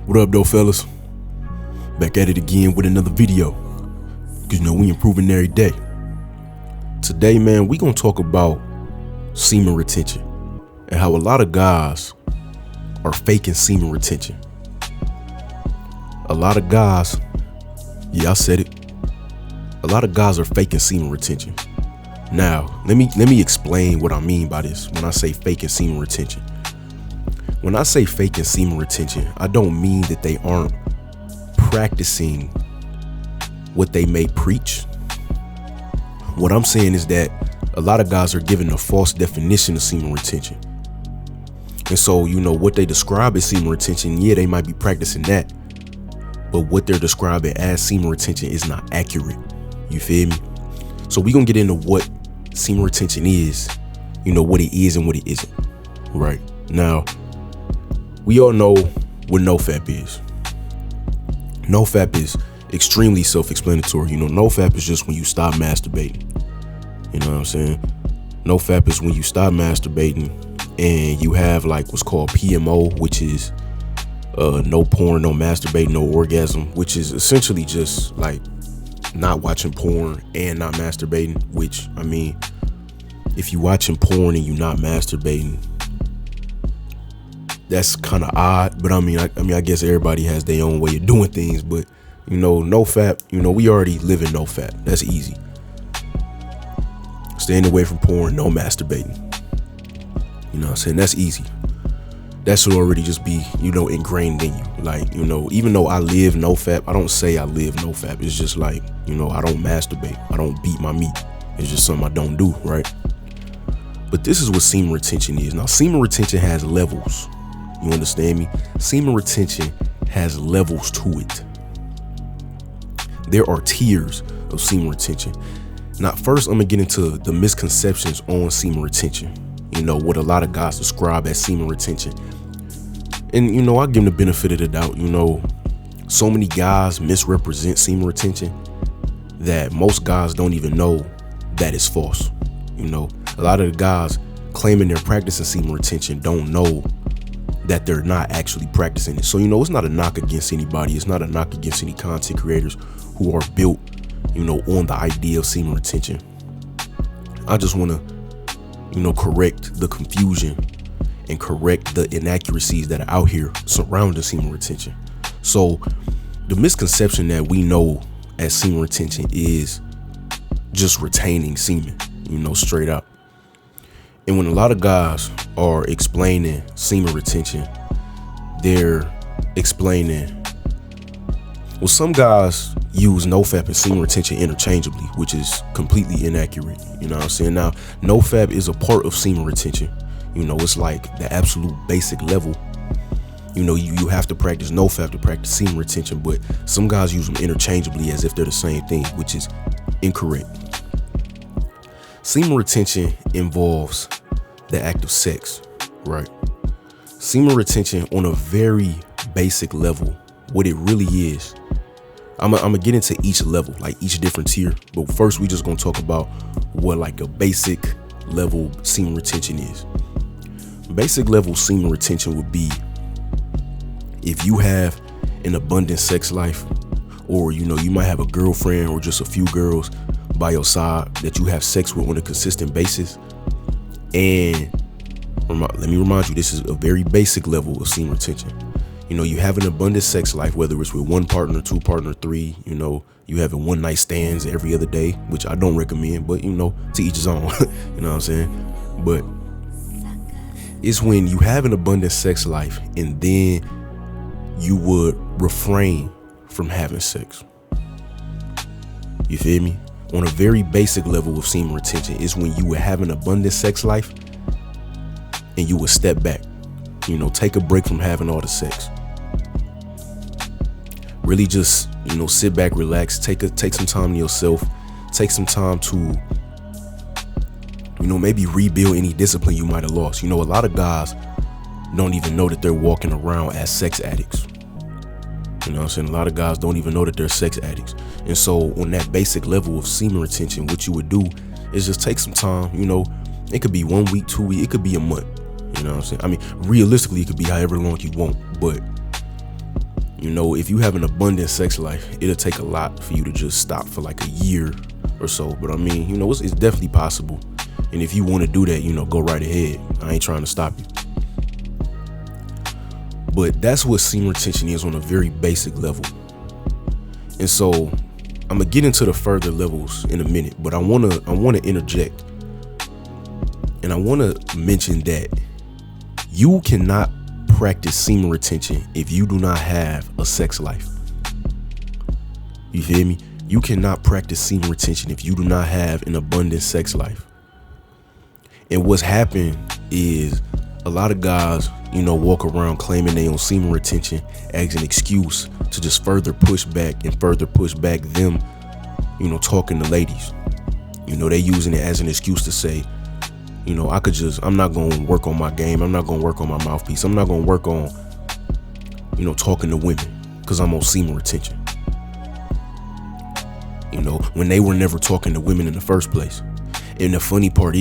What up though, fellas? Back at it again with another video. Cause we improving every day. Today, man, we gonna talk about semen retention and how a lot of guys are faking semen retention. A lot of guys, yeah, I said it. A lot of guys are faking semen retention. Now, let me explain what I mean by this when I say faking semen retention. When I say faking semen retention, I don't mean that they aren't practicing what they may preach. What I'm saying is that a lot of guys are giving a false definition of semen retention. And so, what they describe as semen retention, yeah, they might be practicing that, but what they're describing as semen retention is not accurate. You feel me? So we're gonna get into what semen retention is, what it is and what it isn't. Right now, we all know what NoFap is. NoFap is extremely self-explanatory. NoFap is just when you stop masturbating. You know what I'm saying? NoFap is when you stop masturbating and you have like what's called PMO, which is no porn, no masturbating, no orgasm, which is essentially just like not watching porn and not masturbating. Which, I mean, if you watching porn and you're not masturbating, that's kind of odd, but I guess everybody has their own way of doing things. But NoFap, we already live in NoFap. That's easy. Staying away from porn, no masturbating. You know what I'm saying? That's easy. That should already just be, ingrained in you. Like, even though I live NoFap, I don't say I live NoFap. It's just like, I don't masturbate. I don't beat my meat. It's just something I don't do, right? But this is what semen retention is. Now, semen retention has levels. You understand me? Semen retention has levels to it. There are tiers of semen retention. Now, first, I'm gonna get into the misconceptions on semen retention. What a lot of guys describe as semen retention. And, I give them the benefit of the doubt. So many guys misrepresent semen retention that most guys don't even know that it's false. A lot of the guys claiming they're practicing semen retention don't know that they're not actually practicing it. So, it's not a knock against anybody. It's not a knock against any content creators who are built, on the idea of semen retention. I just want to, correct the confusion and correct the inaccuracies that are out here surrounding semen retention. So the misconception that we know as semen retention is just retaining semen, straight up. And when a lot of guys are explaining semen retention, they're explaining, well, some guys use NoFap and semen retention interchangeably, which is completely inaccurate. You know what I'm saying? Now, NoFap is a part of semen retention. It's like the absolute basic level. You have to practice NoFap to practice semen retention, but some guys use them interchangeably as if they're the same thing, which is incorrect. Semen retention involves the act of sex, right? Semen retention on a very basic level, what it really is. I'm gonna get into each level, like each different tier. But first, we just gonna talk about what like a basic level semen retention is. Basic level semen retention would be if you have an abundant sex life, or you might have a girlfriend or just a few girls by your side that you have sex with on a consistent basis. And let me remind you, this is a very basic level of semen retention. You have an abundant sex life, whether it's with one partner, two partner, three, you having one night stands every other day, which I don't recommend, but to each his own. You know what I'm saying? But it's when you have an abundant sex life and then you would refrain from having sex. You feel me? On a very basic level of semen retention is when you would have an abundant sex life and you would step back, take a break from having all the sex. Really just, sit back, relax, take some time to yourself, take some time to, maybe rebuild any discipline you might have lost. A lot of guys don't even know that they're walking around as sex addicts. You know what I'm saying? A lot of guys don't even know that they're sex addicts. And so on that basic level of semen retention, what you would do is just take some time. It could be 1 week, 2 weeks, it could be a month. You know what I'm saying? I mean, realistically, it could be however long you want, but You know, if you have an abundant sex life, it'll take a lot for you to just stop for like a year or so. But I mean, you know, it's definitely possible. And if you want to do that, you know, go right ahead. I ain't trying to stop you. But that's what semen retention is on a very basic level. And so I'm gonna get into the further levels in a minute, but I wanna interject. And I wanna mention that you cannot practice semen retention if you do not have a sex life. You feel me? You cannot practice semen retention if you do not have an abundant sex life. And what's happened is a lot of guys, you know, walk around claiming they on semen retention as an excuse to just further push back them, you know, talking to ladies. You know, they using it as an excuse to say, you know, I'm not going to work on my game. I'm not going to work on my mouthpiece. I'm not going to work on, you know, talking to women because I'm on semen retention. You know, when they were never talking to women in the first place. And the funny part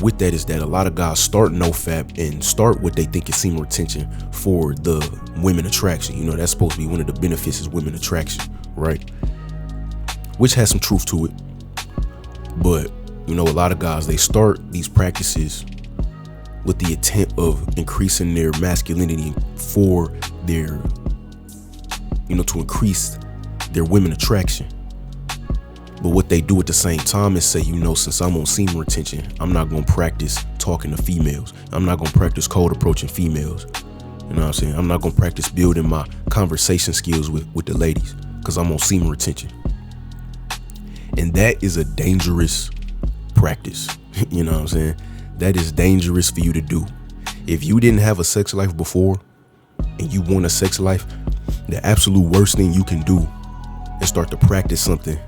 with that is that a lot of guys start NoFap and start what they think is semen retention for the women attraction. You know, that's supposed to be one of the benefits is women attraction, right? Which has some truth to it. But, you know, a lot of guys, they start these practices with the intent of increasing their masculinity for their, you know, to increase their women attraction. But what they do at the same time is say, you know, since I'm on semen retention, I'm not going to practice talking to females. I'm not going to practice cold approaching females. You know what I'm saying? I'm not going to practice building my conversation skills with the ladies because I'm on semen retention. And that is a dangerous practice. You know what I'm saying? That is dangerous for you to do. If you didn't have a sex life before and you want a sex life, the absolute worst thing you can do is start to practice something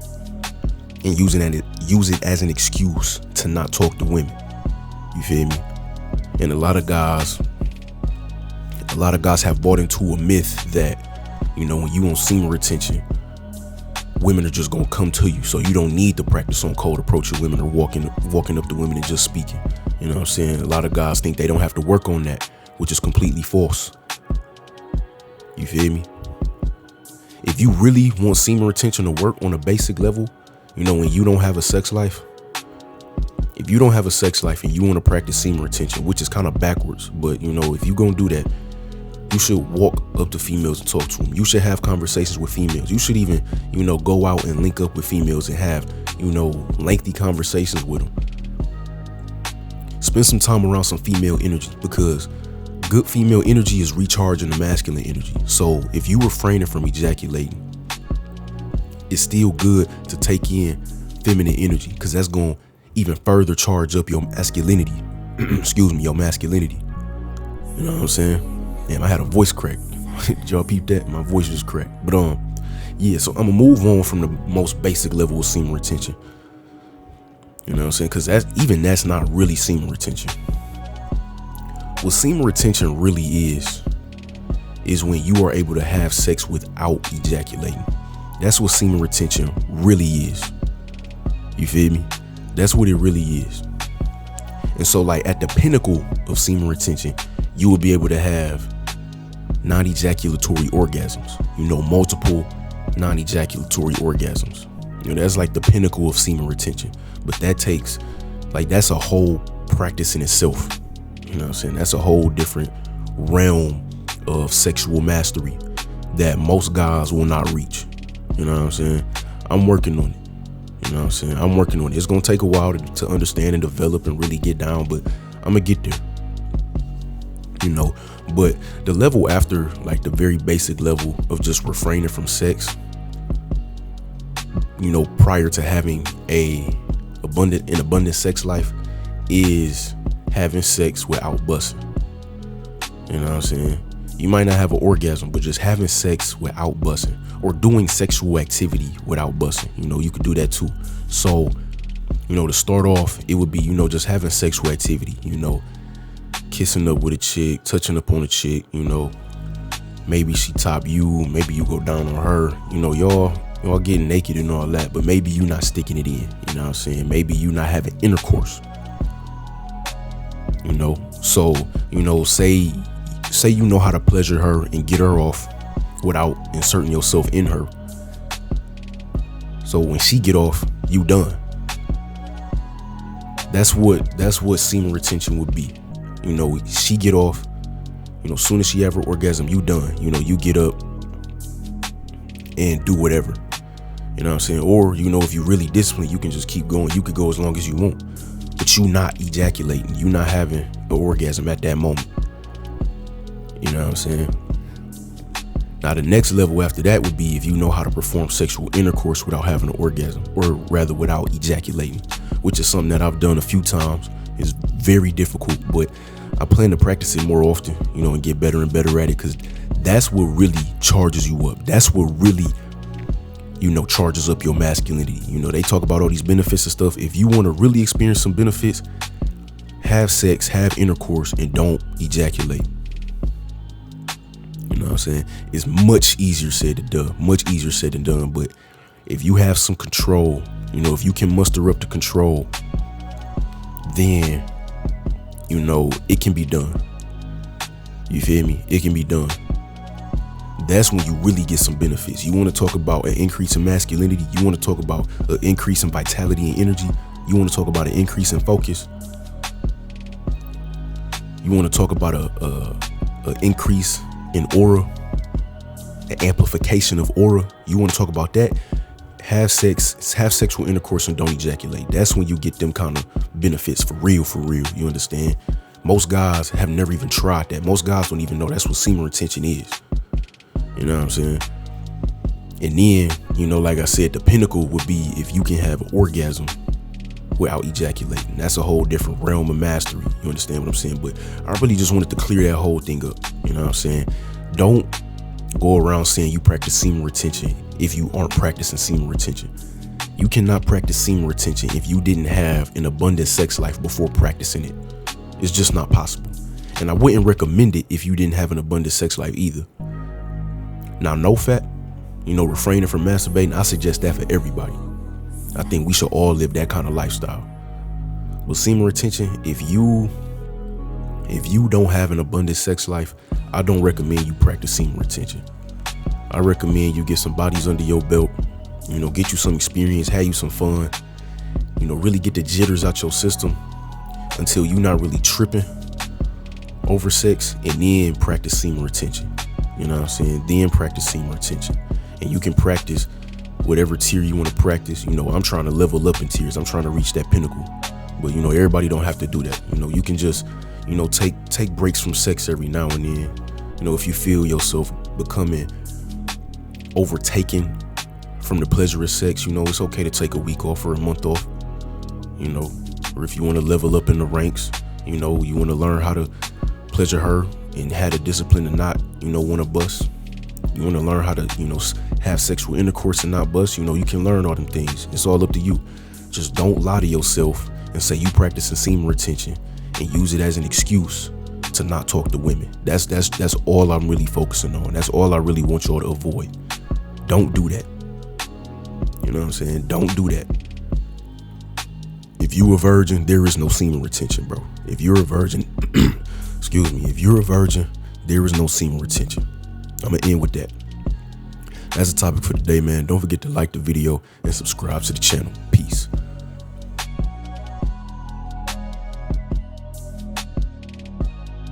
and use it as an excuse to not talk to women. You feel me? And a lot of guys have bought into a myth that, you know, when you on semen retention, women are just gonna come to you, so you don't need to practice on cold approaching women or walking up to women and just speaking. You know what I'm saying? A lot of guys think they don't have to work on that, which is completely false. You feel me? If you really want semen retention to work on a basic level, you know, when you don't have a sex life, if you don't have a sex life and you want to practice semen retention, which is kind of backwards, but you know, if you gonna do that, you should walk up to females and talk to them. You should have conversations with females. You should even, you know, go out and link up with females and have, you know, lengthy conversations with them. Spend some time around some female energy because good female energy is recharging the masculine energy. So if you refraining from ejaculating, it's still good to take in feminine energy because that's going to even further charge up your masculinity. Your masculinity. You know what I'm saying? Damn, I had a voice crack. Did y'all peep that? My voice just cracked. But yeah, so I'm gonna move on from the most basic level of semen retention. You know what I'm saying? Because that's not really semen retention. What semen retention really is when you are able to have sex without ejaculating. That's what semen retention really is. You feel me? That's what it really is. And so like at the pinnacle of semen retention, you will be able to have non-ejaculatory orgasms, you know, multiple non-ejaculatory orgasms. You know, that's like the pinnacle of semen retention. But that takes, like, that's a whole practice in itself. You know what I'm saying? That's a whole different realm of sexual mastery that most guys will not reach. You know what I'm saying? I'm working on it. You know what I'm saying? I'm working on it. It's going to take a while to understand and develop and really get down, but I'm going to get there. You know, but the level after, like the very basic level of just refraining from sex, you know, prior to having an abundant sex life, is having sex without busting. You know what I'm saying? You might not have an orgasm, but just having sex without busting, or doing sexual activity without busting. You know, you could do that too. So, you know, to start off, it would be, you know, just having sexual activity, you know, kissing up with a chick, touching up on a chick, you know, maybe she top you, maybe you go down on her, you know, y'all getting naked and all that, but maybe you not sticking it in, you know what I'm saying? Maybe you not having intercourse, you know? So, you know, say say you know how to pleasure her and get her off without inserting yourself in her. So when she get off, you done. That's what semen retention would be. You know, she get off, you know, soon as she have her orgasm, you done. You know, you get up and do whatever. You know what I'm saying? Or, you know, if you really disciplined, you can just keep going. You could go as long as you want. But you not ejaculating. You not having an orgasm at that moment. You know what I'm saying? Now, the next level after that would be if you know how to perform sexual intercourse without having an orgasm, or rather without ejaculating, which is something that I've done a few times. It's very difficult, but I plan to practice it more often, you know, and get better and better at it, because that's what really charges you up. That's what really, you know, charges up your masculinity. You know, they talk about all these benefits and stuff. If you want to really experience some benefits, have sex, have intercourse, and don't ejaculate. You know what I'm saying? It's much easier said than done. Much easier said than done. But if you have some control, you know, if you can muster up the control, then, you know, it can be done. You feel me? It can be done. That's when you really get some benefits. You want to talk about an increase in masculinity. You want to talk about an increase in vitality and energy. You want to talk about an increase in focus. You want to talk about a increase in aura, an amplification of aura. You want to talk about that? Have sex, have sexual intercourse, and don't ejaculate. That's when you get them kind of benefits for real, for real. You understand? Most guys have never even tried that. Most guys don't even know that's what semen retention is. You know what I'm saying? And then, you know, like I said, the pinnacle would be if you can have an orgasm without ejaculating. That's a whole different realm of mastery. You understand what I'm saying? But I really just wanted to clear that whole thing up. You know what I'm saying? Don't go around saying you practice semen retention if you aren't practicing semen retention. You cannot practice semen retention if you didn't have an abundant sex life before practicing it. It's just not possible. And I wouldn't recommend it if you didn't have an abundant sex life either. Now, no fat, you know, refraining from masturbating, I suggest that for everybody. I think we should all live that kind of lifestyle. But semen retention, if you don't have an abundant sex life, I don't recommend you practice semen retention. I recommend you get some bodies under your belt, you know, get you some experience, have you some fun, you know, really get the jitters out your system until you're not really tripping over sex, and then practice semen retention. You know what I'm saying? Then practice semen retention. And you can practice whatever tier you want to practice. You know, I'm trying to level up in tiers. I'm trying to reach that pinnacle. But, you know, everybody don't have to do that. You know, you can just, you know, take breaks from sex every now and then. You know, if you feel yourself becoming overtaken from the pleasure of sex, you know, it's okay to take a week off or a month off. You know, or if you want to level up in the ranks, you know, you want to learn how to pleasure her and have the discipline to not, you know, want to bust. You want to learn how to, you know, have sexual intercourse and not bust. You know, you can learn all them things. It's all up to you. Just don't lie to yourself and say you practicing semen retention and use it as an excuse to not talk to women. That's all I'm really focusing on. That's all I really want y'all to avoid. Don't do that. You know what I'm saying? Don't do that. If you a virgin, there is no semen retention, bro. If you're a virgin, excuse me, if you're a virgin, there is no semen retention. I'm gonna end with that. That's the topic for today, man. Don't forget to like the video and subscribe to the channel. Peace.